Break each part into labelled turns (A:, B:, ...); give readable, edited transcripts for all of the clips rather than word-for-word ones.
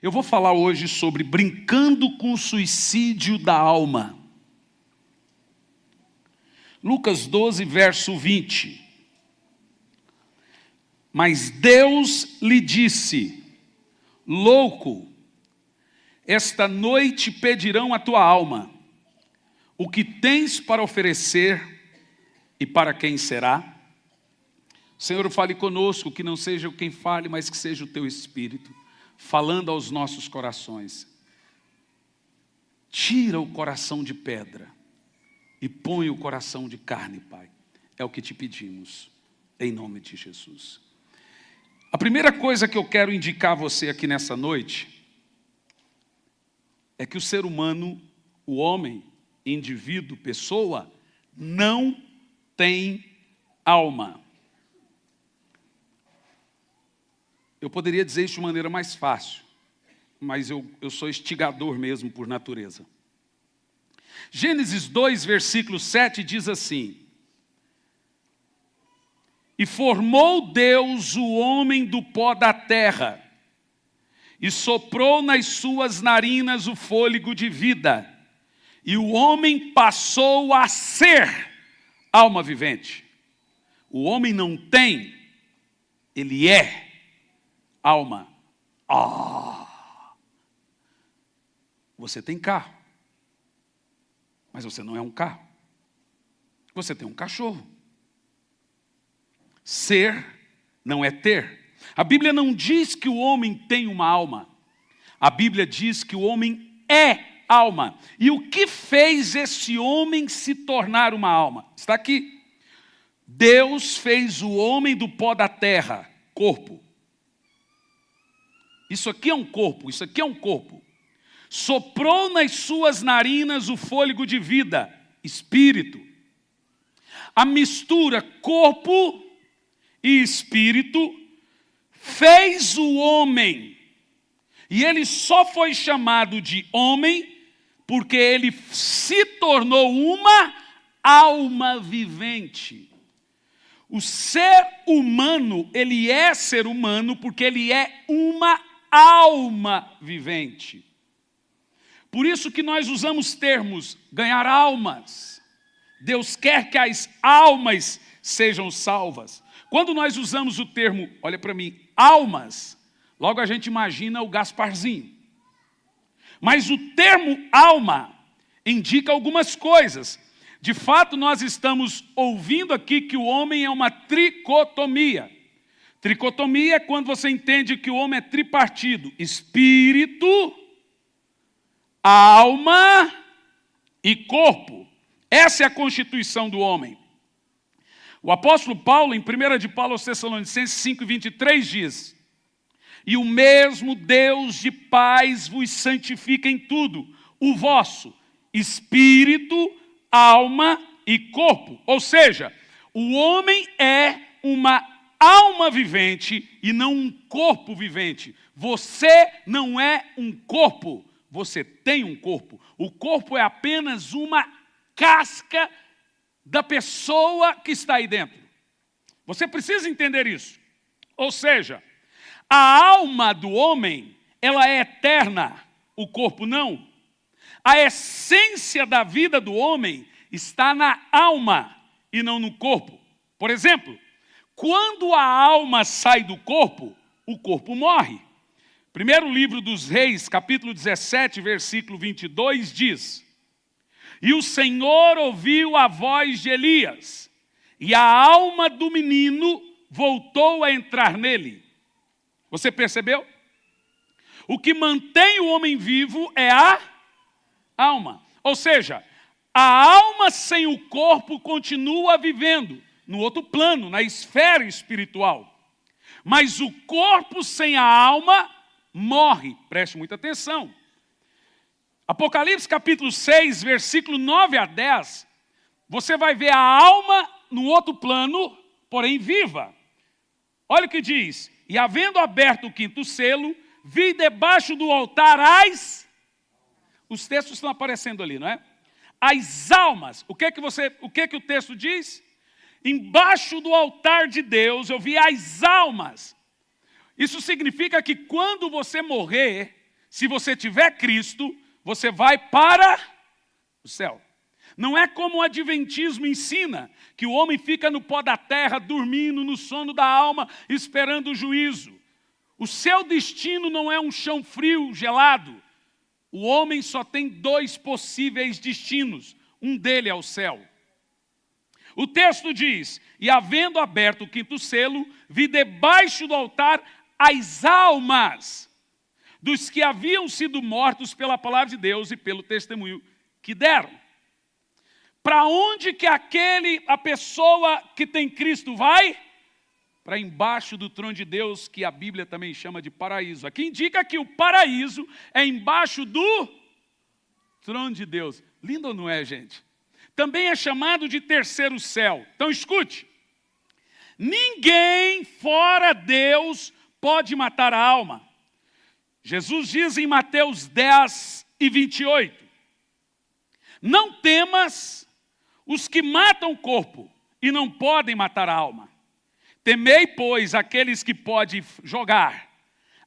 A: Eu vou falar hoje sobre brincando com o suicídio da alma. Lucas 12, verso 20. Mas Deus lhe disse: louco, esta noite pedirão a tua alma. O que tens para oferecer e para quem será? Senhor, fale conosco, que não seja quem fale, mas que seja o teu Espírito, falando aos nossos corações. Tira o coração de pedra e põe o coração de carne, Pai. É o que te pedimos, em nome de Jesus. A primeira coisa que eu quero indicar a você aqui nessa noite é que o ser humano, o homem, indivíduo, pessoa, não tem alma. Eu poderia dizer isso de maneira mais fácil, mas eu sou instigador mesmo por natureza. Gênesis 2, versículo 7 diz assim: e formou Deus o homem do pó da terra, e soprou nas suas narinas o fôlego de vida, e o homem passou a ser alma vivente. O homem não tem, ele é alma. Você tem carro, mas você não é um carro. Você tem um cachorro. Ser não é ter. A Bíblia não diz que o homem tem uma alma. A Bíblia diz que o homem é alma. E o que fez esse homem se tornar uma alma? Está aqui. Deus fez o homem do pó da terra, corpo. Isso aqui é um corpo, isso aqui é um corpo. Soprou nas suas narinas o fôlego de vida, espírito. A mistura corpo e espírito fez o homem. E ele só foi chamado de homem porque ele se tornou uma alma vivente. O ser humano, ele é ser humano porque ele é uma alma vivente. Por isso que nós usamos termos ganhar almas. Deus quer que as almas sejam salvas. Quando nós usamos o termo, olha para mim, almas, logo a gente imagina o Gasparzinho. Mas o termo alma indica algumas coisas. De fato, nós estamos ouvindo aqui que o homem é uma tricotomia. Tricotomia é quando você entende que o homem é tripartido: espírito, alma e corpo. Essa é a constituição do homem. O apóstolo Paulo, em 1 de Paulo aos Tessalonicenses 5:23 diz: e o mesmo Deus de paz vos santifica em tudo, o vosso espírito, alma e corpo. Ou seja, o homem é uma alma vivente e não um corpo vivente. Você não é um corpo, você tem um corpo. O corpo é apenas uma casca da pessoa que está aí dentro. Você precisa entender isso. Ou seja, a alma do homem, ela é eterna, o corpo não. A essência da vida do homem está na alma e não no corpo. Por exemplo, quando a alma sai do corpo, o corpo morre. Primeiro livro dos Reis, capítulo 17, versículo 22, diz: e o Senhor ouviu a voz de Elias, e a alma do menino voltou a entrar nele. Você percebeu? O que mantém o homem vivo é a alma. Ou seja, a alma sem o corpo continua vivendo no outro plano, na esfera espiritual. Mas o corpo sem a alma morre. Preste muita atenção. Apocalipse capítulo 6, versículo 9 a 10, você vai ver a alma no outro plano, porém viva. Olha o que diz: e havendo aberto o quinto selo, vi debaixo do altar os textos estão aparecendo ali, não é? As almas. O que que o texto diz? Embaixo do altar de Deus eu vi as almas. Isso significa que quando você morrer, se você tiver Cristo, você vai para o céu. Não é como o adventismo ensina, que o homem fica no pó da terra, dormindo no sono da alma, esperando o juízo. O seu destino não é um chão frio, gelado. O homem só tem 2 possíveis destinos. Um dele é o céu. O texto diz, e havendo aberto o 5º selo, vi debaixo do altar as almas dos que haviam sido mortos pela palavra de Deus e pelo testemunho que deram. Para onde que a pessoa que tem Cristo vai? Para embaixo do trono de Deus, que a Bíblia também chama de paraíso. Aqui indica que o paraíso é embaixo do trono de Deus. Lindo ou não é, gente? Também é chamado de terceiro céu. Então escute, ninguém fora Deus pode matar a alma. Jesus diz em Mateus 10:28, não temas os que matam o corpo e não podem matar a alma. Temei, pois, aqueles que podem jogar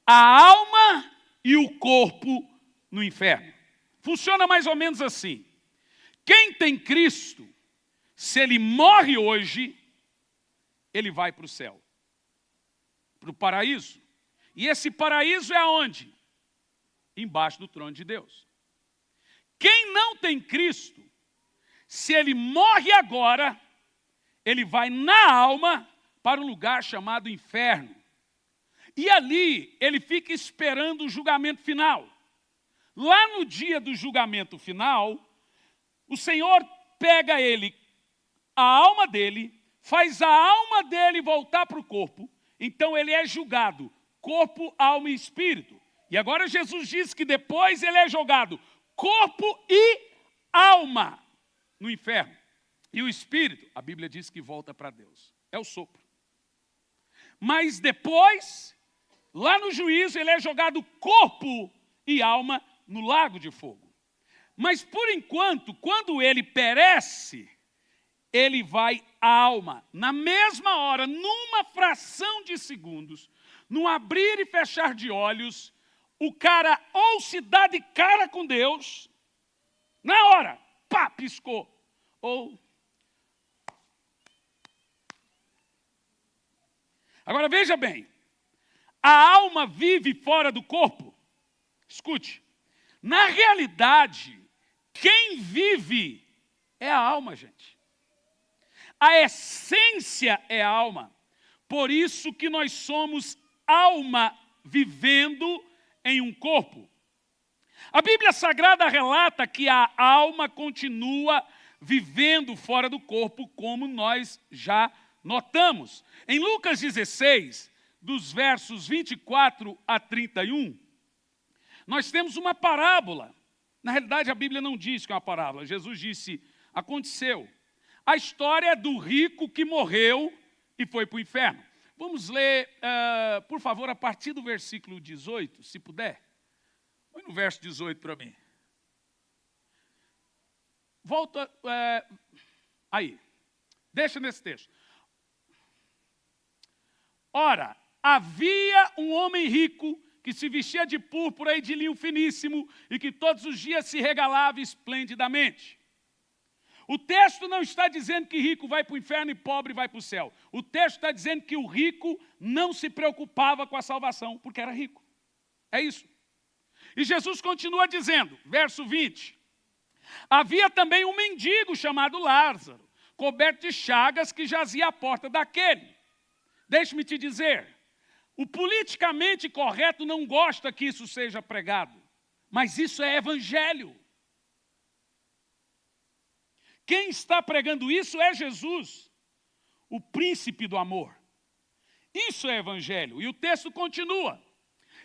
A: a alma e o corpo no inferno. Funciona mais ou menos assim. Quem tem Cristo, se ele morre hoje, ele vai para o céu, para o paraíso. E esse paraíso é aonde? Embaixo do trono de Deus. Quem não tem Cristo, se ele morre agora, ele vai na alma para um lugar chamado inferno. E ali ele fica esperando o julgamento final. Lá no dia do julgamento final, o Senhor pega ele, a alma dele, faz a alma dele voltar para o corpo, então ele é julgado, corpo, alma e espírito. E agora Jesus diz que depois ele é jogado, corpo e alma, no inferno. E o espírito, a Bíblia diz que volta para Deus, é o sopro. Mas depois, lá no juízo, ele é jogado corpo e alma no lago de fogo. Mas por enquanto, quando ele perece, ele vai à alma. Na mesma hora, numa fração de segundos, no abrir e fechar de olhos, o cara ou se dá de cara com Deus, na hora, pá, piscou. Ou... Agora veja bem, a alma vive fora do corpo? Escute, na realidade, quem vive é a alma, gente. A essência é a alma. Por isso que nós somos alma vivendo em um corpo. A Bíblia Sagrada relata que a alma continua vivendo fora do corpo, como nós já notamos. Em Lucas 16, dos versos 24 a 31, nós temos uma parábola. Na realidade, a Bíblia não diz que é uma parábola. Jesus disse, aconteceu. A história é do rico que morreu e foi para o inferno. Vamos ler, por favor, a partir do versículo 18, se puder. Põe no verso 18 para mim. Volta, aí. Deixa nesse texto. Ora, havia um homem rico que se vestia de púrpura e de linho finíssimo e que todos os dias se regalava esplendidamente. O texto não está dizendo que rico vai para o inferno e pobre vai para o céu. O texto está dizendo que o rico não se preocupava com a salvação, porque era rico. É isso. E Jesus continua dizendo, verso 20, havia também um mendigo chamado Lázaro, coberto de chagas, que jazia à porta daquele. Deixe-me te dizer, o politicamente correto não gosta que isso seja pregado, mas isso é evangelho. Quem está pregando isso é Jesus, o príncipe do amor. Isso é evangelho. E o texto continua.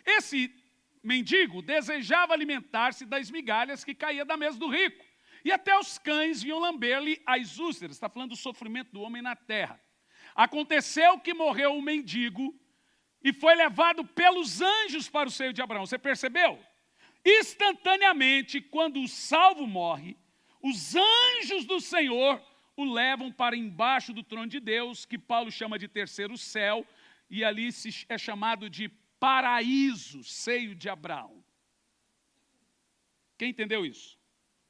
A: Esse mendigo desejava alimentar-se das migalhas que caía da mesa do rico. E até os cães vinham lamber-lhe as úlceras. Está falando do sofrimento do homem na terra. Aconteceu que morreu o mendigo e foi levado pelos anjos para o seio de Abraão. Você percebeu? Instantaneamente, quando o salvo morre, os anjos do Senhor o levam para embaixo do trono de Deus, que Paulo chama de terceiro céu, e ali é chamado de paraíso, seio de Abraão. Quem entendeu isso?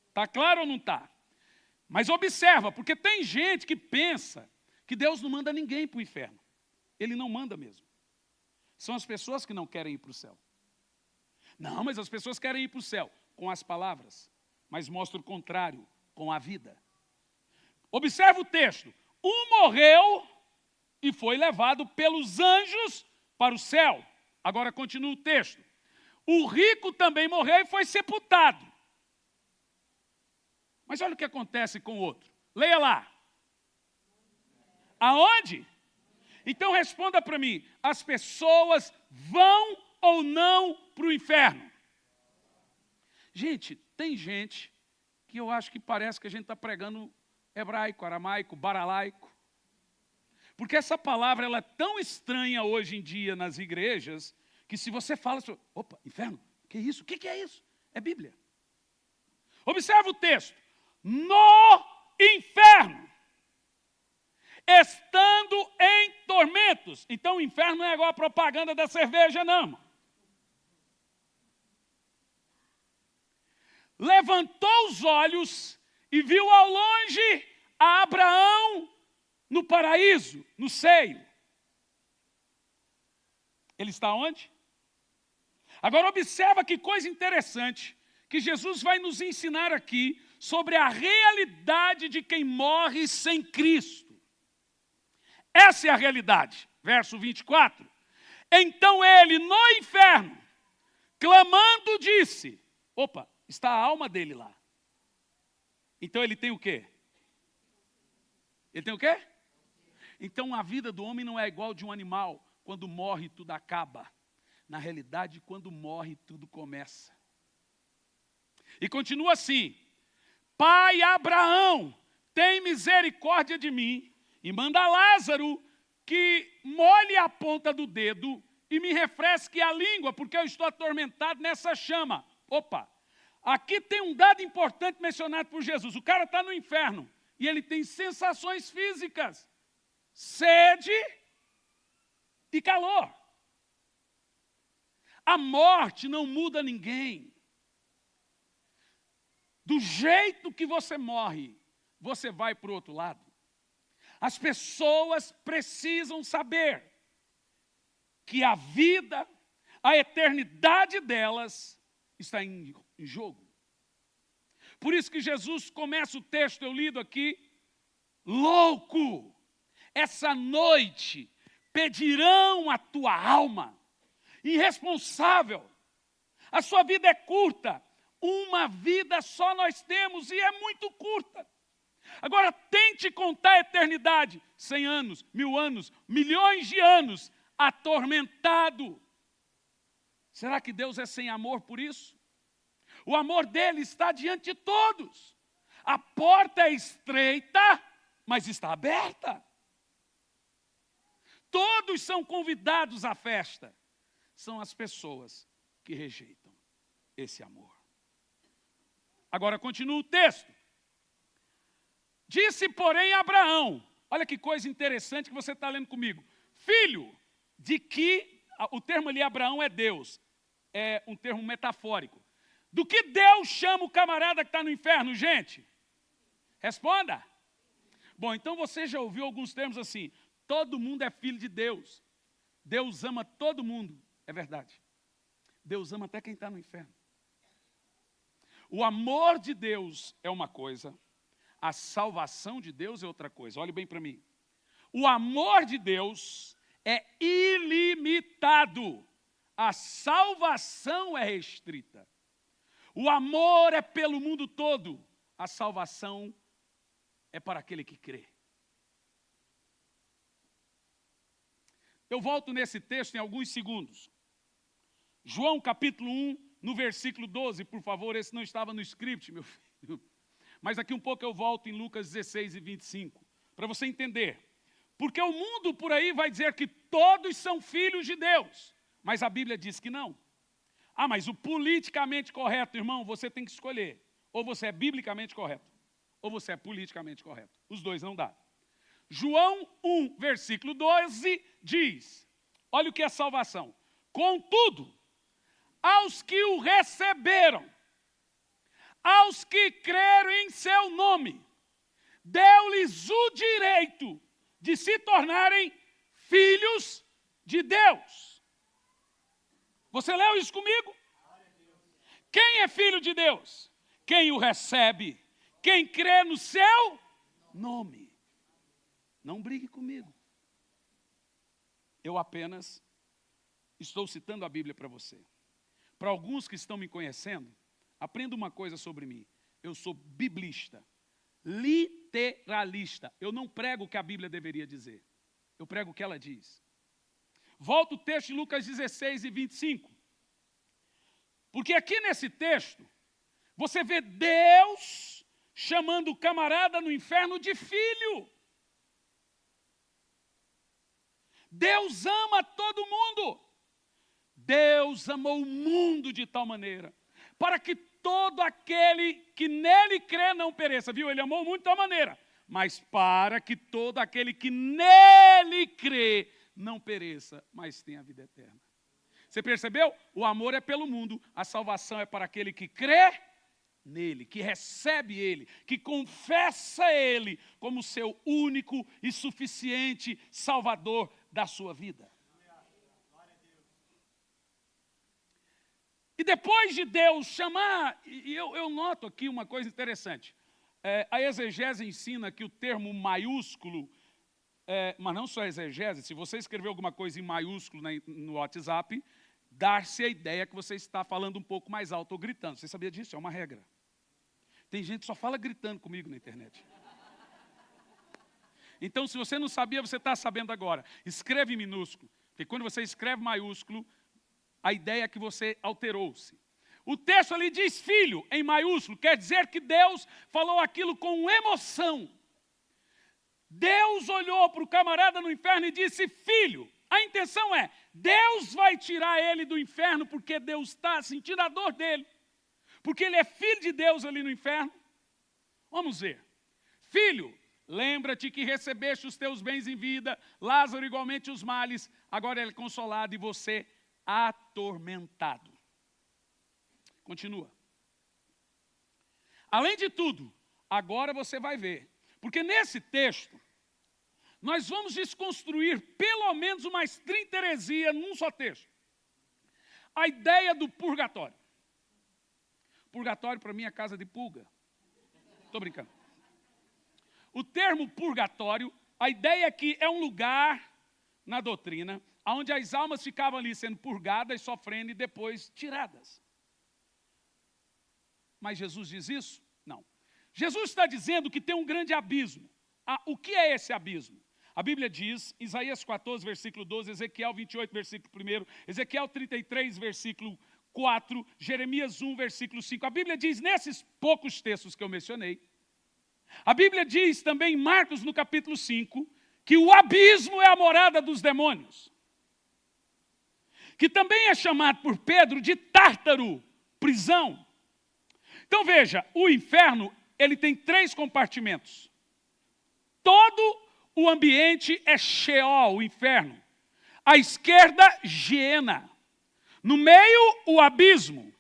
A: Está claro ou não está? Mas observa, porque tem gente que pensa que Deus não manda ninguém para o inferno. Ele não manda mesmo. São as pessoas que não querem ir para o céu. Não, mas as pessoas querem ir para o céu com as palavras, mas mostra o contrário, com a vida. Observa o texto. Um morreu e foi levado pelos anjos para o céu. Agora continua o texto. O rico também morreu e foi sepultado. Mas olha o que acontece com o outro. Leia lá. Aonde? Então responda para mim. As pessoas vão ou não para o inferno? Gente, tem gente que eu acho que parece que a gente está pregando hebraico, aramaico, baralaico. Porque essa palavra ela é tão estranha hoje em dia nas igrejas, que se você fala, opa, inferno, que isso? O que é isso? É Bíblia. Observa o texto. No inferno, estando em tormentos. Então o inferno não é igual a propaganda da cerveja, não, irmão. Levantou os olhos e viu ao longe a Abraão no paraíso, no seio. Ele está onde? Agora observa que coisa interessante, que Jesus vai nos ensinar aqui sobre a realidade de quem morre sem Cristo. Essa é a realidade. Verso 24. Então ele, no inferno, clamando, disse, opa, está a alma dele lá. Então ele tem o quê? Ele tem o quê? Então a vida do homem não é igual de um animal. Quando morre, tudo acaba. Na realidade, quando morre, tudo começa. E continua assim. Pai Abraão, tem misericórdia de mim e manda Lázaro que molhe a ponta do dedo e me refresque a língua, porque eu estou atormentado nessa chama. Opa, aqui tem um dado importante mencionado por Jesus. O cara está no inferno e ele tem sensações físicas. Sede e calor. A morte não muda ninguém. Do jeito que você morre, você vai para o outro lado. As pessoas precisam saber que a vida, a eternidade delas está em jogo. Por isso que Jesus começa o texto, eu lido aqui, louco, essa noite pedirão a tua alma, irresponsável, a sua vida é curta, uma vida só nós temos e é muito curta. Agora tente contar a eternidade, 100 anos, 1000 anos, milhões de anos, atormentado. Será que Deus é sem amor por isso? O amor dele está diante de todos. A porta é estreita, mas está aberta. Todos são convidados à festa. São as pessoas que rejeitam esse amor. Agora continua o texto. Disse, porém, Abraão, olha que coisa interessante que você está lendo comigo. Filho, de que, o termo ali Abraão é Deus, é um termo metafórico. Do que Deus chama o camarada que está no inferno, gente? Responda. Bom, então você já ouviu alguns termos assim, todo mundo é filho de Deus. Deus ama todo mundo. É verdade. Deus ama até quem está no inferno. O amor de Deus é uma coisa, a salvação de Deus é outra coisa. Olhe bem para mim. O amor de Deus é ilimitado. A salvação é restrita. O amor é pelo mundo todo. A salvação é para aquele que crê. Eu volto nesse texto em alguns segundos. João capítulo 1, no versículo 12, por favor, esse não estava no script, meu filho. Mas daqui um pouco eu volto em Lucas 16 e 25, para você entender. Porque o mundo por aí vai dizer que todos são filhos de Deus, mas a Bíblia diz que não. Ah, mas o politicamente correto, irmão, você tem que escolher. Ou você é biblicamente correto, ou você é politicamente correto. Os dois não dá. João 1, versículo 12, diz, olha o que é salvação. Contudo, aos que o receberam, aos que creram em seu nome, deu-lhes o direito de se tornarem filhos de Deus. Você leu isso comigo? Quem é filho de Deus? Quem o recebe, quem crê no seu nome. Não brigue comigo. Eu apenas estou citando a Bíblia para você. Para alguns que estão me conhecendo, aprenda uma coisa sobre mim. Eu sou biblista, literalista. Eu não prego o que a Bíblia deveria dizer. Eu prego o que ela diz. Volta o texto de Lucas 16 e 25. Porque aqui nesse texto, você vê Deus chamando o camarada no inferno de filho. Deus ama todo mundo. Deus amou o mundo de tal maneira, para que todo aquele que nele crê não pereça. Viu? Ele amou muito de tal maneira, mas para que todo aquele que nele crê não pereça, mas tenha a vida eterna. Você percebeu? O amor é pelo mundo, a salvação é para aquele que crê nele, que recebe ele, que confessa ele como seu único e suficiente Salvador da sua vida. E depois de Deus chamar, e eu noto aqui uma coisa interessante. A exegese ensina que o termo maiúsculo, mas não só a exegese, se você escrever alguma coisa em maiúsculo no WhatsApp, dar-se a ideia que você está falando um pouco mais alto ou gritando. Você sabia disso? É uma regra. Tem gente que só fala gritando comigo na internet. Então, se você não sabia, você está sabendo agora. Escreve em minúsculo, porque quando você escreve maiúsculo, a ideia é que você alterou-se. O texto ali diz filho, em maiúsculo, quer dizer que Deus falou aquilo com emoção. Deus olhou para o camarada no inferno e disse, filho. A intenção é, Deus vai tirar ele do inferno porque Deus está sentindo a dor dele. Porque ele é filho de Deus ali no inferno. Vamos ver. Filho, lembra-te que recebeste os teus bens em vida, Lázaro igualmente os males, agora ele é consolado e você atormentado. Continua. Além de tudo, agora você vai ver, porque nesse texto, nós vamos desconstruir pelo menos umas 30 heresias num só texto. A ideia do purgatório. Purgatório para mim é casa de pulga. Estou brincando. O termo purgatório, a ideia é que é um lugar na doutrina onde as almas ficavam ali sendo purgadas, sofrendo e depois tiradas. Mas Jesus diz isso? Não. Jesus está dizendo que tem um grande abismo. O que é esse abismo? A Bíblia diz, Isaías 14, versículo 12, Ezequiel 28, versículo 1, Ezequiel 33, versículo 4, Jeremias 1, versículo 5. A Bíblia diz, nesses poucos textos que eu mencionei, a Bíblia diz também em Marcos, no capítulo 5, que o abismo é a morada dos demônios. Que também é chamado por Pedro de Tártaro, prisão. Então veja, o inferno, ele tem 3 compartimentos. Todo o ambiente é Sheol, o inferno. À esquerda, Geena. No meio, o abismo.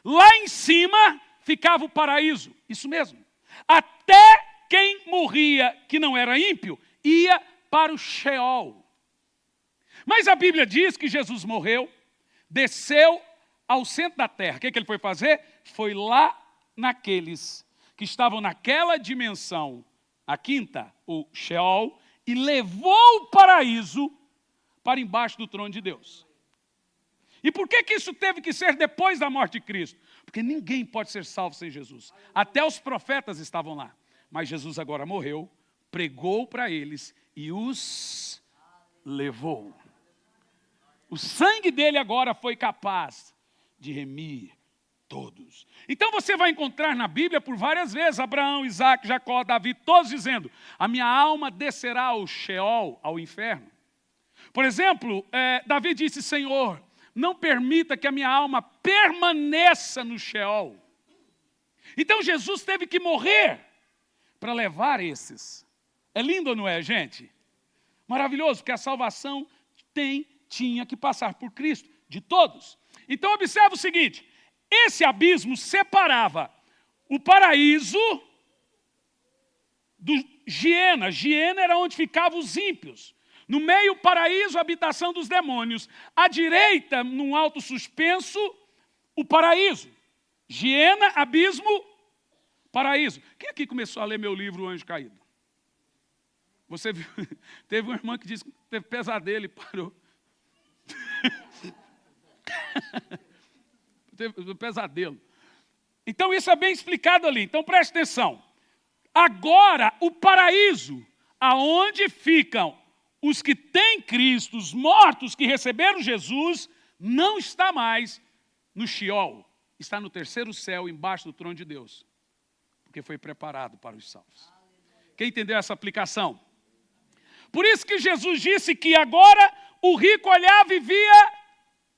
A: Lá em cima, ficava o paraíso. Isso mesmo. Até quem morria, que não era ímpio, ia para o Sheol. Mas a Bíblia diz que Jesus morreu, desceu ao centro da terra. O que ele foi fazer? Foi lá naqueles que estavam naquela dimensão, a quinta, o Sheol, e levou o paraíso para embaixo do trono de Deus. E por que isso teve que ser depois da morte de Cristo? Porque ninguém pode ser salvo sem Jesus. Até os profetas estavam lá. Mas Jesus agora morreu, pregou para eles e os levou. O sangue dele agora foi capaz de remir todos. Então você vai encontrar na Bíblia por várias vezes Abraão, Isaac, Jacó, Davi, todos dizendo, a minha alma descerá ao Sheol, ao inferno. Por exemplo, Davi disse, Senhor, não permita que a minha alma permaneça no Sheol. Então Jesus teve que morrer para levar esses. É lindo ou não é, gente? Maravilhoso, porque a salvação tinha que passar por Cristo, de todos. Então observa o seguinte, esse abismo separava o paraíso do Giena. Giena era onde ficavam os ímpios. No meio, o paraíso, a habitação dos demônios. À direita, num alto suspenso, o paraíso. Giena, abismo, paraíso. Quem aqui começou a ler meu livro, O Anjo Caído? Você viu? Teve uma irmã que disse que teve pesadelo e parou. Teve um pesadelo. Então isso é bem explicado ali. Então preste atenção. Agora o paraíso, aonde ficam os que têm Cristo, os mortos que receberam Jesus, não está mais no Sheol. Está no terceiro céu, embaixo do trono de Deus. Porque foi preparado para os salvos. Quem entendeu essa aplicação? Por isso que Jesus disse que agora o rico olhava e via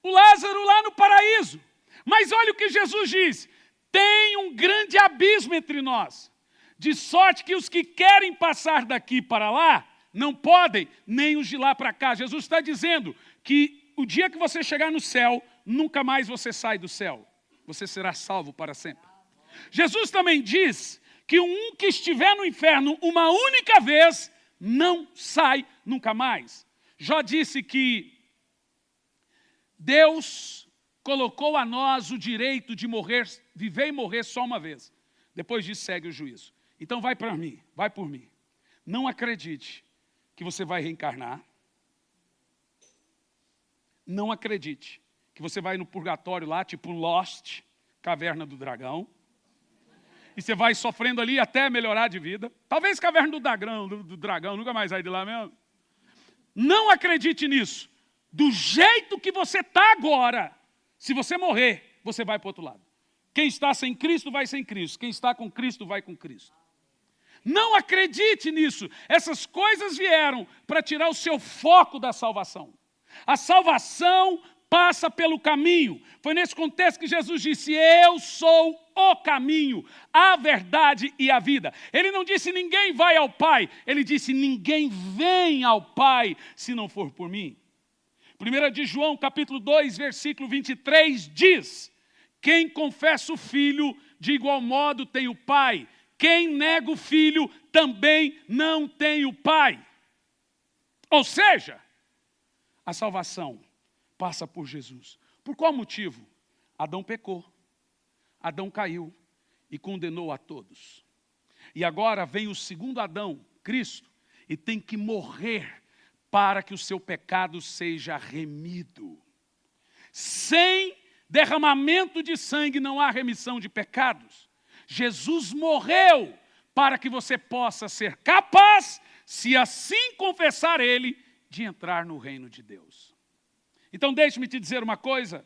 A: o Lázaro lá no paraíso. Mas olha o que Jesus diz. Tem um grande abismo entre nós. De sorte que os que querem passar daqui para lá, não podem, nem os de lá para cá. Jesus está dizendo que o dia que você chegar no céu, nunca mais você sai do céu. Você será salvo para sempre. Jesus também diz que um que estiver no inferno uma única vez, não sai nunca mais. Jó disse que Deus colocou a nós o direito de morrer, viver e morrer só uma vez. Depois disso segue o juízo. Então vai para mim, vai por mim. Não acredite que você vai reencarnar. Não acredite que você vai no purgatório lá, tipo Lost, Caverna do Dragão. E você vai sofrendo ali até melhorar de vida. Talvez Caverna do Dragão, nunca mais sai de lá mesmo. Não acredite nisso. Do jeito que você está agora, se você morrer, você vai para o outro lado. Quem está sem Cristo, vai sem Cristo. Quem está com Cristo, vai com Cristo. Não acredite nisso. Essas coisas vieram para tirar o seu foco da salvação. A salvação passa pelo caminho. Foi nesse contexto que Jesus disse, eu sou o caminho, a verdade e a vida. Ele não disse ninguém vai ao Pai, ele disse ninguém vem ao Pai se não for por mim. 1 de João, capítulo 2, versículo 23, diz, quem confessa o Filho, de igual modo tem o Pai. Quem nega o Filho, também não tem o Pai. Ou seja, a salvação passa por Jesus. Por qual motivo? Adão pecou. Adão caiu e condenou a todos. E agora vem o segundo Adão, Cristo, e tem que morrer para que o seu pecado seja remido. Sem derramamento de sangue não há remissão de pecados. Jesus morreu para que você possa ser capaz, se assim confessar Ele, de entrar no reino de Deus. Então deixe-me te dizer uma coisa,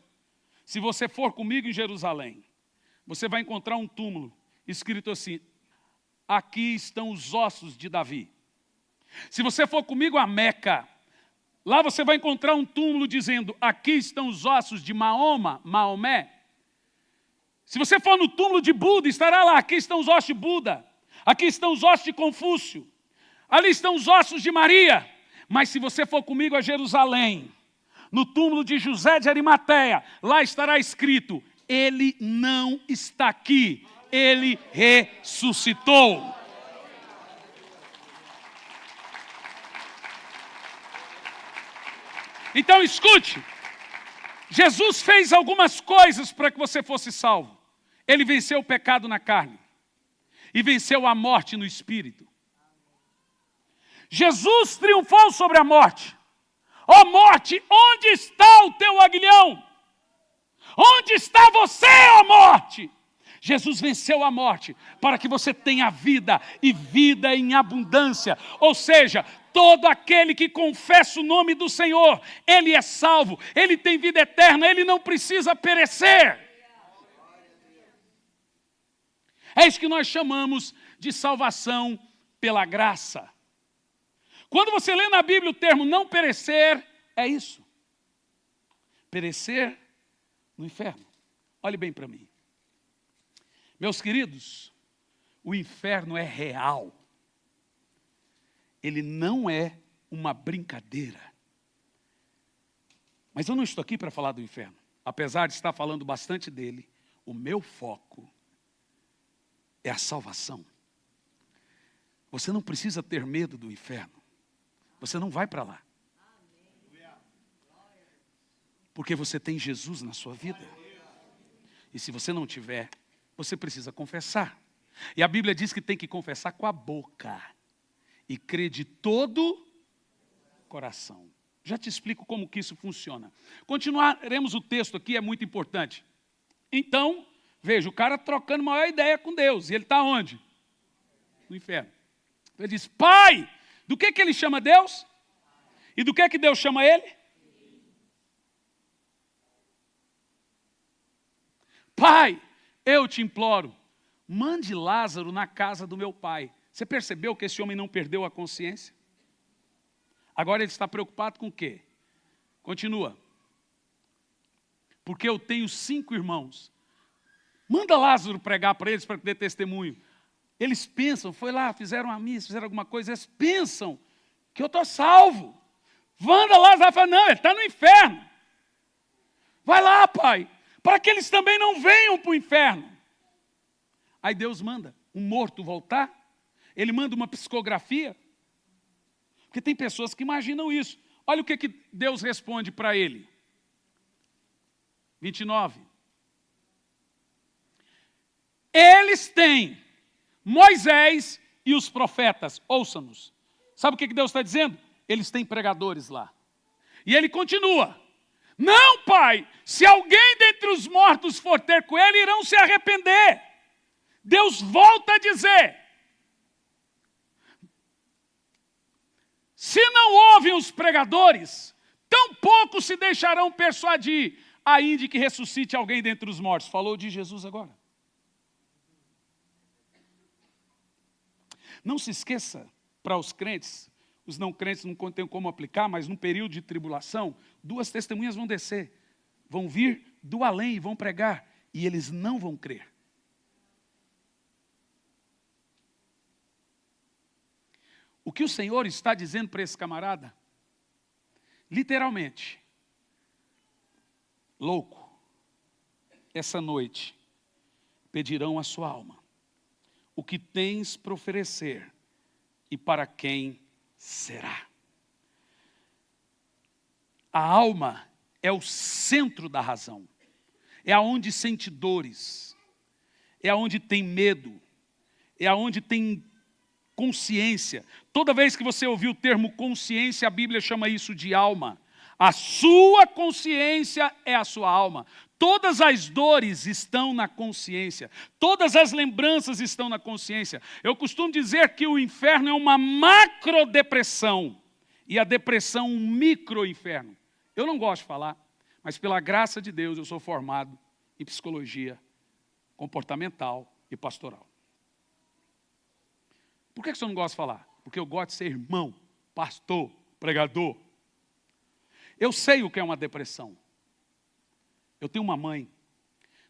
A: se você for comigo em Jerusalém, você vai encontrar um túmulo escrito assim, aqui estão os ossos de Davi. Se você for comigo a Meca, lá você vai encontrar um túmulo dizendo, aqui estão os ossos de Maomé. Se você for no túmulo de Buda, estará lá, aqui estão os ossos de Buda, aqui estão os ossos de Confúcio, ali estão os ossos de Maria. Mas se você for comigo a Jerusalém, no túmulo de José de Arimateia, lá estará escrito, ele não está aqui, ele ressuscitou. Então escute, Jesus fez algumas coisas para que você fosse salvo. Ele venceu o pecado na carne e venceu a morte no espírito. Jesus triunfou sobre a morte. Ó morte, onde está o teu aguilhão? Onde está você, ó morte? Jesus venceu a morte para que você tenha vida e vida em abundância. Ou seja, todo aquele que confessa o nome do Senhor, ele é salvo, ele tem vida eterna, ele não precisa perecer. É isso que nós chamamos de salvação pela graça. Quando você lê na Bíblia o termo não perecer, é isso. Perecer no inferno. Olhe bem para mim. Meus queridos, o inferno é real. Ele não é uma brincadeira. Mas eu não estou aqui para falar do inferno. Apesar de estar falando bastante dele, o meu foco é a salvação. Você não precisa ter medo do inferno. Você não vai para lá. Porque você tem Jesus na sua vida. E se você não tiver, você precisa confessar. E a Bíblia diz que tem que confessar com a boca. E crer de todo coração. Já te explico como que isso funciona. Continuaremos o texto aqui, é muito importante. Então, veja, o cara trocando maior ideia com Deus. E ele está onde? No inferno. Ele diz, Pai, do que ele chama Deus? E do que Deus chama ele? Pai, eu te imploro, mande Lázaro na casa do meu pai. Você percebeu que esse homem não perdeu a consciência? Agora ele está preocupado com o quê? Continua. Porque eu tenho 5 irmãos. Manda Lázaro pregar para eles, para que dê testemunho. Eles pensam, foi lá, fizeram uma missa, fizeram alguma coisa, eles pensam que eu estou salvo. Manda Lázaro, fala, não, ele está no inferno. Vai lá, pai, para que eles também não venham para o inferno. Aí Deus manda um morto voltar, ele manda uma psicografia, porque tem pessoas que imaginam isso. Olha o que Deus responde para ele. 29. Eles têm Moisés e os profetas, ouçam-nos. Sabe o que Deus está dizendo? Eles têm pregadores lá. E ele continua. Não, pai, se alguém dentre os mortos for ter com ele, irão se arrepender. Deus volta a dizer. Se não ouvem os pregadores, tampouco se deixarão persuadir, ainda de que ressuscite alguém dentre os mortos. Falou de Jesus agora. Não se esqueça, para os crentes, os não crentes não têm como aplicar, mas num período de tribulação, 2 testemunhas vão descer, vão vir do além e vão pregar, e eles não vão crer. O que o Senhor está dizendo para esse camarada? Literalmente, louco, essa noite pedirão a sua alma. O que tens para oferecer e para quem será? A alma é o centro da razão. É aonde sente dores. É aonde tem medo. É aonde tem consciência. Toda vez que você ouvir o termo consciência, a Bíblia chama isso de alma. A sua consciência é a sua alma. Todas as dores estão na consciência. Todas as lembranças estão na consciência. Eu costumo dizer que o inferno é uma macrodepressão e a depressão um microinferno. Eu não gosto de falar, mas pela graça de Deus eu sou formado em psicologia comportamental e pastoral. Por que você não gosta de falar? Porque eu gosto de ser irmão, pastor, pregador. Eu sei o que é uma depressão. Eu tenho uma mãe.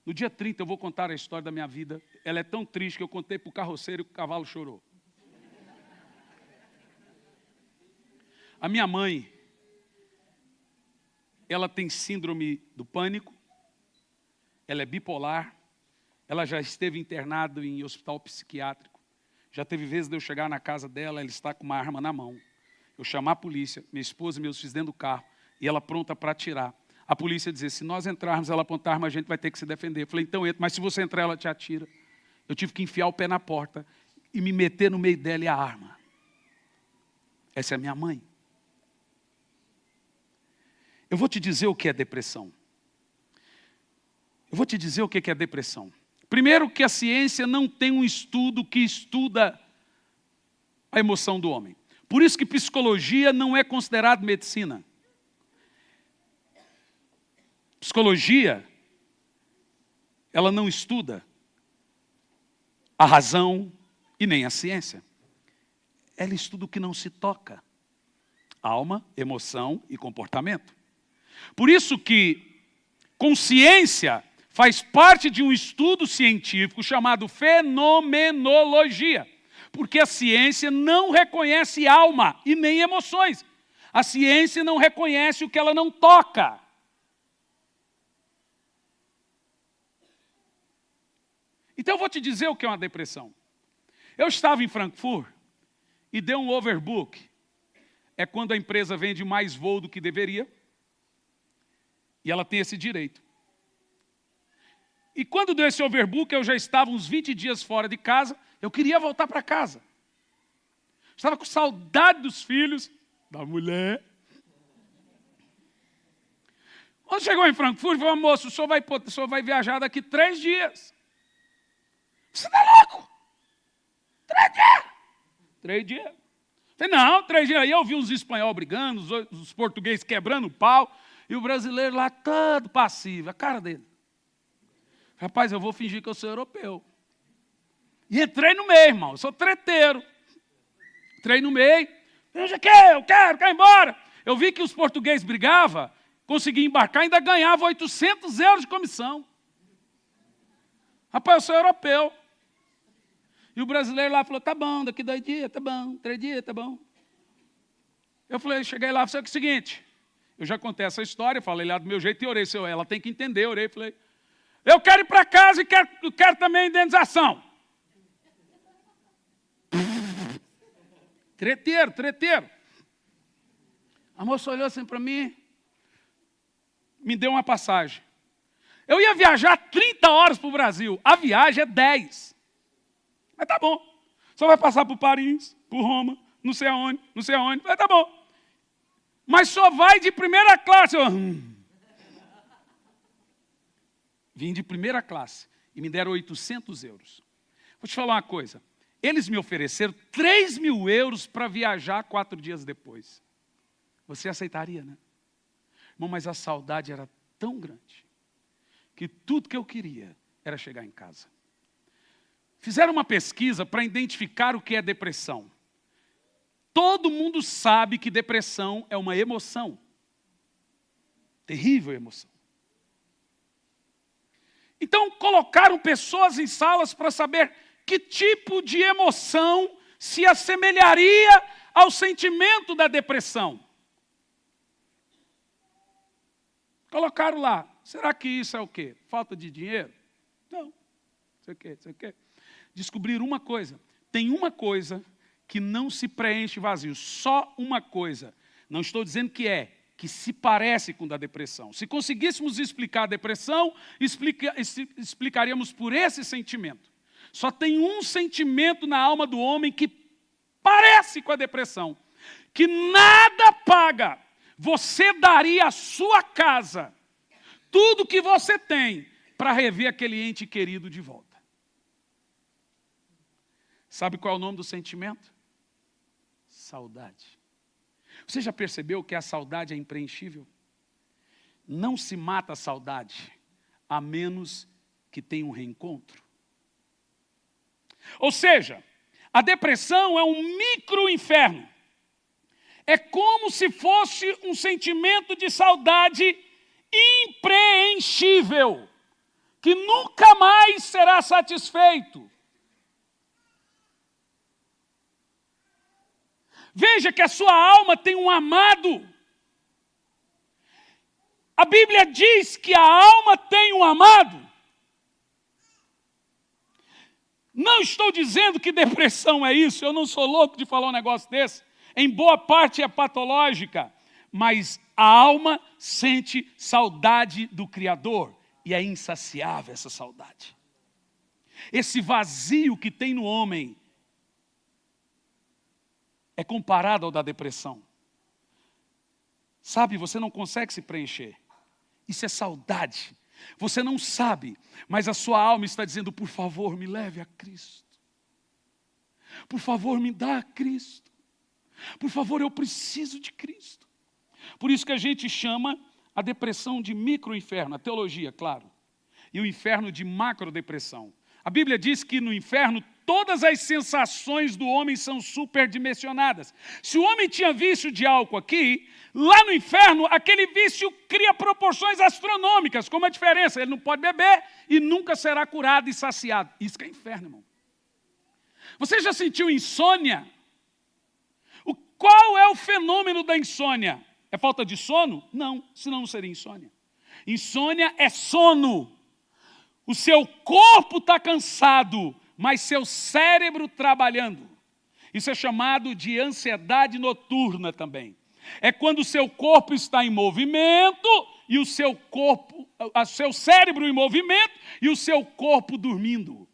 A: No dia 30 eu vou contar a história da minha vida. Ela é tão triste que eu contei para o carroceiro e o cavalo chorou. A minha mãe, ela tem síndrome do pânico. Ela é bipolar. Ela já esteve internada em hospital psiquiátrico. Já teve vezes de eu chegar na casa dela, ela está com uma arma na mão. Eu chamar a polícia, minha esposa e meus filhos dentro do carro, e ela pronta para atirar. A polícia dizer, se nós entrarmos, ela apontar a arma, a gente vai ter que se defender. Eu falei, então entra, mas se você entrar, ela te atira. Eu tive que enfiar o pé na porta e me meter no meio dela e a arma. Essa é a minha mãe. Eu vou te dizer o que é depressão. Eu vou te dizer o que é depressão. Primeiro, que a ciência não tem um estudo que estuda a emoção do homem. Por isso que psicologia não é considerado medicina. Psicologia, ela não estuda a razão e nem a ciência. Ela estuda o que não se toca. Alma, emoção e comportamento. Por isso que consciência faz parte de um estudo científico chamado fenomenologia. Porque a ciência não reconhece alma e nem emoções. A ciência não reconhece o que ela não toca. Então eu vou te dizer o que é uma depressão. Eu estava em Frankfurt e deu um overbook. É quando a empresa vende mais voo do que deveria. E ela tem esse direito. E quando deu esse overbook, eu já estava uns 20 dias fora de casa. Eu queria voltar para casa. Estava com saudade dos filhos, da mulher. Quando chegou em Frankfurt, falou, moço, o senhor vai viajar daqui 3 dias. Você está louco? 3 dias? 3 dias. Falei, não, 3 dias. Aí eu vi os espanhóis brigando, os portugueses quebrando o pau, e o brasileiro lá todo passivo, a cara dele. Rapaz, eu vou fingir que eu sou europeu. E entrei no meio, irmão, eu sou treteiro. Entrei no meio, eu quero ir embora. Eu vi que os portugueses brigavam, consegui embarcar, ainda ganhava 800 euros de comissão. Rapaz, eu sou europeu. E o brasileiro lá falou, tá bom, daqui 2 dias, tá bom, 3 dias, tá bom. Eu falei, cheguei lá, falei, o seguinte, eu já contei essa história, falei lá do meu jeito e orei, ela tem que entender, orei, falei, eu quero ir para casa e quero também a indenização. Treteiro. A moça olhou assim para mim, me deu uma passagem. Eu ia viajar 30 horas para o Brasil, a viagem é 10. Mas tá bom. Só vai passar por Paris, por Roma, não sei aonde. Mas tá bom. Mas só vai de primeira classe. Vim de primeira classe e me deram 800 euros. Vou te falar uma coisa. Eles me ofereceram 3.000 euros para viajar 4 dias depois. Você aceitaria, né? Irmão, mas a saudade era tão grande que tudo que eu queria era chegar em casa. Fizeram uma pesquisa para identificar o que é depressão. Todo mundo sabe que depressão é uma emoção. Terrível emoção. Então, colocaram pessoas em salas para saber que tipo de emoção se assemelharia ao sentimento da depressão. Colocaram lá. Será que isso é o quê? Falta de dinheiro? Não. Sei o quê. Descobriram uma coisa. Tem uma coisa que não se preenche vazio. Só uma coisa. Não estou dizendo que se parece com a da depressão. Se conseguíssemos explicar a depressão, explicaríamos por esse sentimento. Só tem um sentimento na alma do homem que parece com a depressão. Que nada paga. Você daria a sua casa, tudo que você tem, para rever aquele ente querido de volta. Sabe qual é o nome do sentimento? Saudade. Você já percebeu que a saudade é impreenchível? Não se mata a saudade, a menos que tenha um reencontro. Ou seja, a depressão é um micro-inferno. É como se fosse um sentimento de saudade impreenchível, que nunca mais será satisfeito. Veja que a sua alma tem um amado. A Bíblia diz que a alma tem um amado. Não estou dizendo que depressão é isso, eu não sou louco de falar um negócio desse. Em boa parte é patológica, mas a alma sente saudade do Criador e é insaciável essa saudade. Esse vazio que tem no homem é comparado ao da depressão. Sabe, você não consegue se preencher. Isso é saudade. Você não sabe, mas a sua alma está dizendo, por favor, me leve a Cristo. Por favor, me dá a Cristo. Por favor, eu preciso de Cristo. Por isso que a gente chama a depressão de micro-inferno, a teologia, claro. E o inferno de macrodepressão. A Bíblia diz que no inferno todas as sensações do homem são superdimensionadas. Se o homem tinha vício de álcool aqui, lá no inferno, aquele vício cria proporções astronômicas. Como a diferença? Ele não pode beber e nunca será curado e saciado. Isso que é inferno, irmão. Você já sentiu insônia? Qual é o fenômeno da insônia? É falta de sono? Não, senão não seria insônia. Insônia é sono. O seu corpo está cansado, mas seu cérebro trabalhando. Isso é chamado de ansiedade noturna também. É quando o seu corpo está em movimento e o seu cérebro em movimento e o seu corpo dormindo.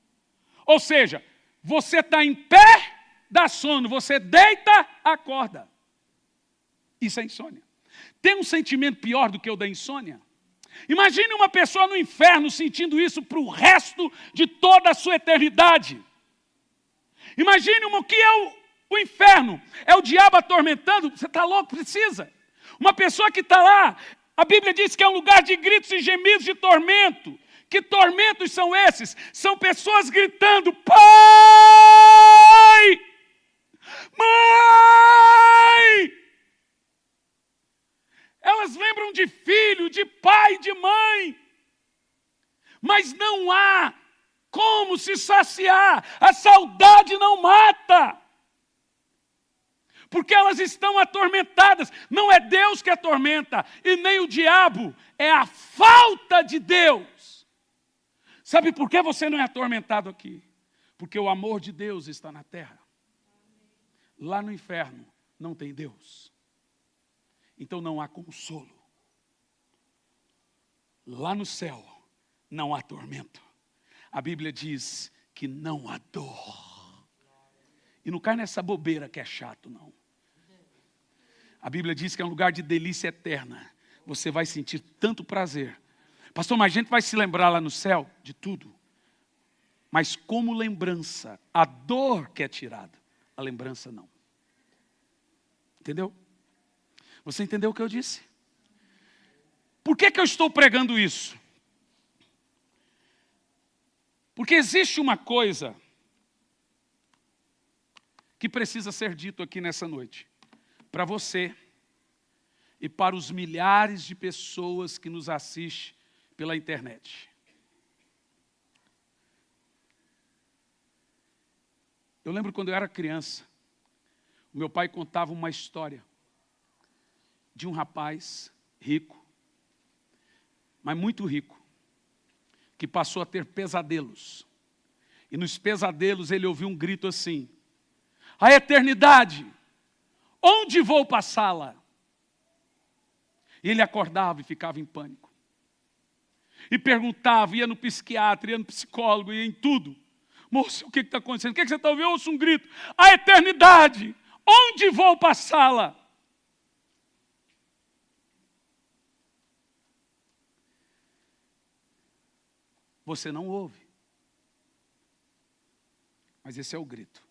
A: Ou seja, você está em pé, dá sono, você deita, acorda. Isso é insônia. Tem um sentimento pior do que o da insônia? Imagine uma pessoa no inferno sentindo isso para o resto de toda a sua eternidade. Imagine o que é o inferno. É o diabo atormentando. Você está louco? Precisa. Uma pessoa que está lá, a Bíblia diz que é um lugar de gritos e gemidos de tormento. Que tormentos são esses? São pessoas gritando: Pai! Mãe! Elas lembram de filho, de pai, de mãe. Mas não há como se saciar. A saudade não mata. Porque elas estão atormentadas. Não é Deus que atormenta e nem o diabo. É a falta de Deus. Sabe por que você não é atormentado aqui? Porque o amor de Deus está na terra. Lá no inferno não tem Deus. Então não há consolo. Lá no céu não há tormento. A Bíblia diz que não há dor. E não cai nessa bobeira que é chato, não. A Bíblia diz que é um lugar de delícia eterna. Você vai sentir tanto prazer. Pastor, mas a gente vai se lembrar lá no céu de tudo. Mas como lembrança, a dor que é tirada, a lembrança não. Entendeu? Você entendeu o que eu disse? Por que eu estou pregando isso? Porque existe uma coisa que precisa ser dito aqui nessa noite. Para você e para os milhares de pessoas que nos assistem pela internet. Eu lembro quando eu era criança, o meu pai contava uma história de um rapaz rico, mas muito rico, que passou a ter pesadelos. E nos pesadelos ele ouviu um grito assim: a eternidade, onde vou passá-la? E ele acordava e ficava em pânico. E perguntava, ia no psiquiatra, ia no psicólogo, ia em tudo. Moço, o que está acontecendo? O que você está ouvindo? Eu ouço um grito: a eternidade, onde vou passá-la? Você não ouve. Mas esse é o grito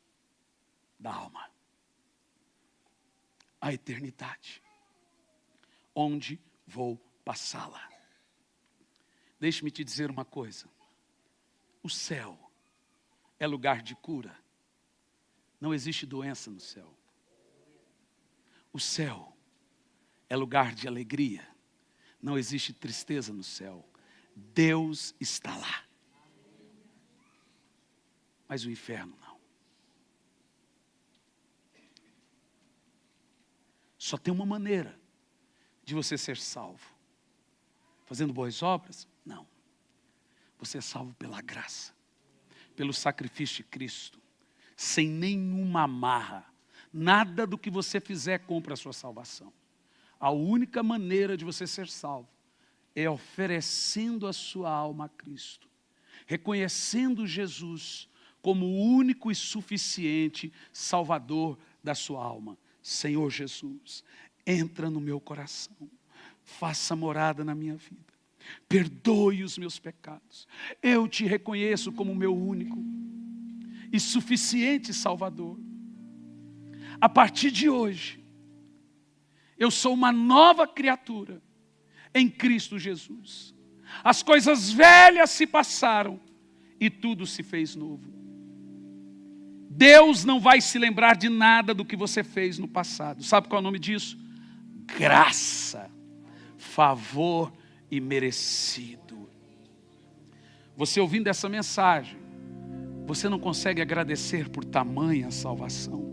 A: da alma. A eternidade. Onde vou passá-la? Deixe-me te dizer uma coisa. O céu é lugar de cura. Não existe doença no céu. O céu é lugar de alegria. Não existe tristeza no céu. Deus está lá. Mas o inferno não. Só tem uma maneira de você ser salvo. Fazendo boas obras? Não. Você é salvo pela graça. Pelo sacrifício de Cristo. Sem nenhuma amarra. Nada do que você fizer compra a sua salvação. A única maneira de você ser salvo é oferecendo a sua alma a Cristo. Reconhecendo Jesus como o único e suficiente Salvador da sua alma. Senhor Jesus, entra no meu coração. Faça morada na minha vida. Perdoe os meus pecados. Eu te reconheço como meu único e suficiente Salvador. A partir de hoje, eu sou uma nova criatura em Cristo Jesus. As coisas velhas se passaram e tudo se fez novo. Deus não vai se lembrar de nada do que você fez no passado. Sabe qual é o nome disso? Graça, favor e merecido. Você ouvindo essa mensagem, você não consegue agradecer por tamanha salvação?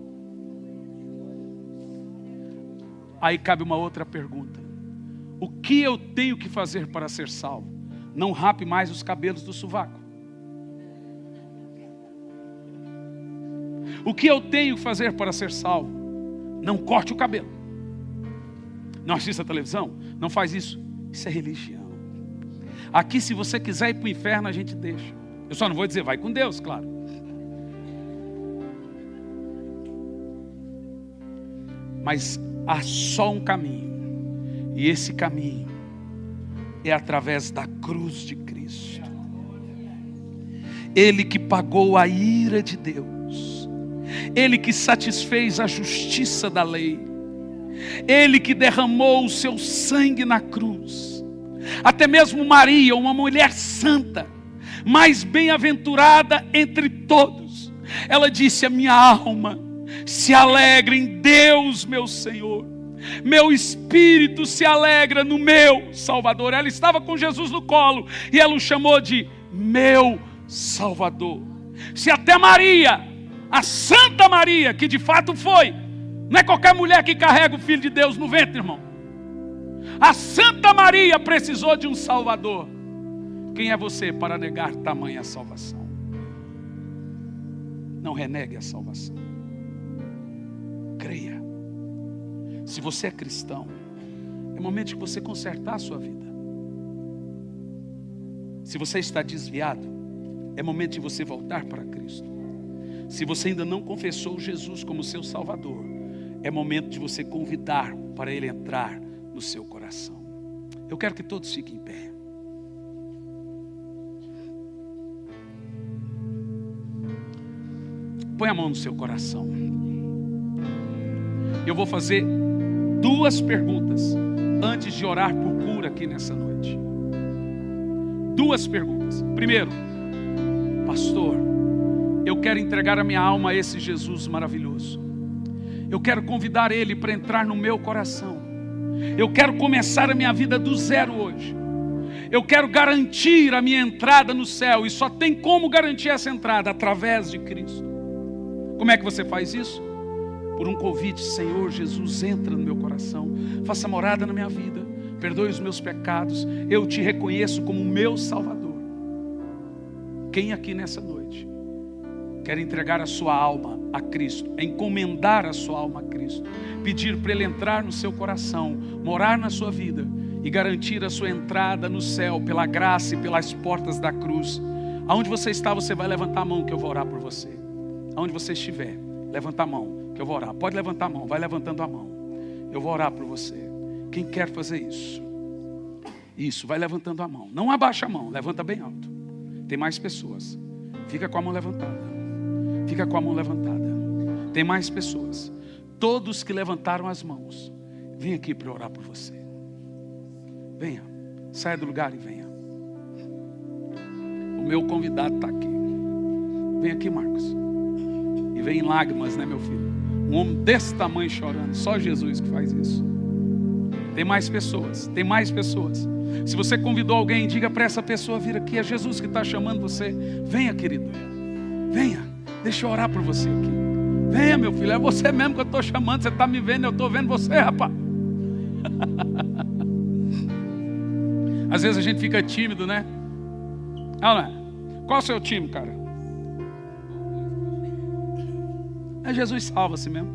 A: Aí cabe uma outra pergunta. O que eu tenho que fazer para ser salvo? não rape mais os cabelos do sovaco. O que eu tenho que fazer para ser salvo? Não corte o cabelo. Não assista a televisão? Não faz isso. Isso é religião. Aqui, se você quiser ir para o inferno, a gente deixa. Eu só não vou dizer, vai com Deus, claro. Mas há só um caminho. E esse caminho é através da cruz de Cristo. Ele que pagou a ira de Deus. Ele que satisfez a justiça da lei. Ele que derramou o seu sangue na cruz. Até mesmo Maria, uma mulher santa, mais bem-aventurada entre todos, ela disse: a minha alma se alegra em Deus, meu Senhor. Meu espírito se alegra no meu Salvador. Ela estava com Jesus no colo e ela o chamou de meu Salvador. Se até Maria, a Santa Maria, que de fato foi, não é qualquer mulher que carrega o Filho de Deus no ventre, irmão. A Santa Maria precisou de um Salvador. Quem é você para negar tamanha salvação? Não renegue a salvação. Creia. Se você é cristão, é momento de você consertar a sua vida. Se você está desviado, é momento de você voltar para Cristo. Se você ainda não confessou Jesus como seu Salvador, é momento de você convidar para Ele entrar no seu coração. Eu quero que todos fiquem em pé. Põe a mão no seu coração. Eu vou fazer 2 perguntas antes de orar por cura aqui nessa noite. 2 perguntas. Primeiro, pastor, eu quero entregar a minha alma a esse Jesus maravilhoso. Eu quero convidar Ele para entrar no meu coração. Eu quero começar a minha vida do zero hoje. Eu quero garantir a minha entrada no céu. E só tem como garantir essa entrada: através de Cristo. Como é que você faz isso? Por um convite: Senhor Jesus, entra no meu coração, faça morada na minha vida, perdoe os meus pecados, eu te reconheço como meu Salvador. Quem aqui nessa noite quer entregar a sua alma a Cristo, encomendar a sua alma a Cristo, pedir para Ele entrar no seu coração, morar na sua vida e garantir a sua entrada no céu pela graça e pelas portas da cruz? Aonde você está, você vai levantar a mão que eu vou orar por você. Aonde você estiver, levanta a mão que eu vou orar. Pode levantar a mão, vai levantando a mão. Eu vou orar por você. Quem quer fazer isso? Isso, vai levantando a mão. Não abaixa a mão, levanta bem alto. Tem mais pessoas. Fica com a mão levantada. Fica com a mão levantada. Tem mais pessoas. Todos que levantaram as mãos, vem aqui para orar por você. Venha, saia do lugar e venha. O meu convidado está aqui. Vem aqui, Marcos. E vem em lágrimas, né, meu filho? Um homem desse tamanho chorando. Só Jesus que faz isso. Tem mais pessoas. Tem mais pessoas. Se você convidou alguém, diga para essa pessoa vir aqui. É Jesus que está chamando você. Venha, querido. Venha. Deixa eu orar por você aqui. Venha, meu filho. É você mesmo que eu estou chamando. Você está me vendo, eu estou vendo você, rapaz. Às vezes a gente fica tímido, né? Olha, qual é o seu time, cara? É Jesus, salva-se mesmo.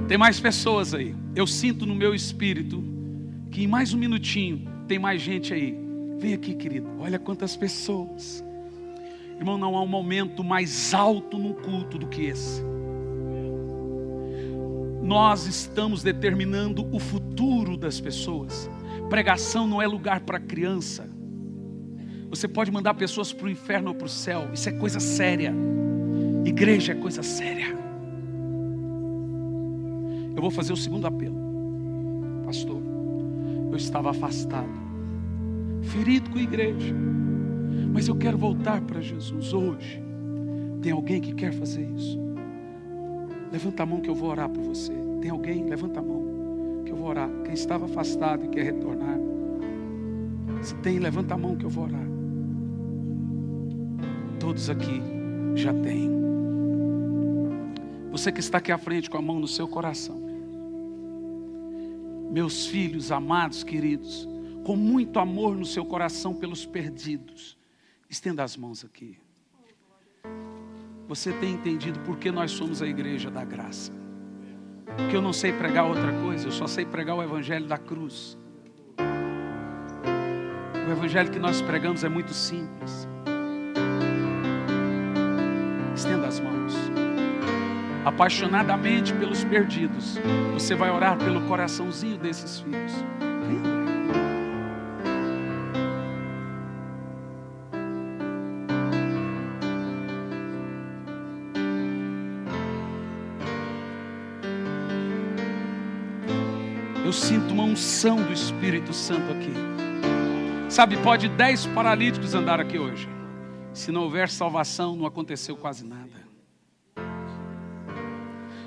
A: Tem mais pessoas aí. Eu sinto no meu espírito que em mais um minutinho tem mais gente aí. Vem aqui, querido. Olha quantas pessoas. Irmão, não há um momento mais alto num culto do que esse. Nós estamos determinando o futuro das pessoas. Pregação não é lugar para criança. Você pode mandar pessoas para o inferno ou para o céu. Isso é coisa séria. Igreja é coisa séria. Eu vou fazer o segundo apelo. Pastor, eu estava afastado, ferido com a igreja, mas eu quero voltar para Jesus hoje. Tem alguém que quer fazer isso? Levanta a mão que eu vou orar por você. Tem alguém? Levanta a mão que eu vou orar. Quem estava afastado e quer retornar. Se tem, levanta a mão que eu vou orar. Todos aqui já têm. Você que está aqui à frente com a mão no seu coração, Meus filhos amados, queridos, com muito amor no seu coração pelos perdidos, estenda as mãos aqui. Você tem entendido por que nós somos a igreja da graça? Porque eu não sei pregar outra coisa, eu só sei pregar o evangelho da cruz. O evangelho que nós pregamos é muito simples. Estenda as mãos. Apaixonadamente pelos perdidos, você vai orar pelo coraçãozinho desses filhos. Vem, André. Eu sinto uma unção do Espírito Santo aqui. Sabe, pode 10 paralíticos andar aqui hoje. Se não houver salvação, não aconteceu quase nada.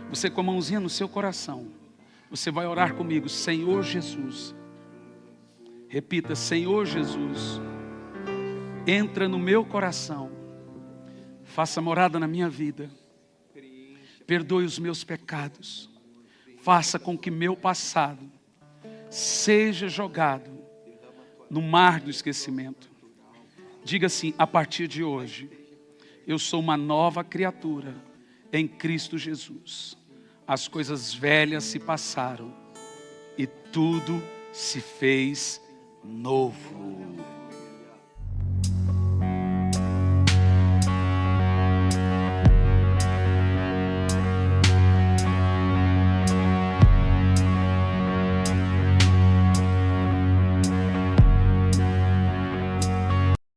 A: Você com a mãozinha no seu coração, você vai orar comigo, Senhor Jesus. Repita, Senhor Jesus, entra no meu coração, faça morada na minha vida, perdoe os meus pecados, faça com que meu passado seja jogado no mar do esquecimento. Diga assim, a partir de hoje, eu sou uma nova criatura em Cristo Jesus. As coisas velhas se passaram e tudo se fez novo.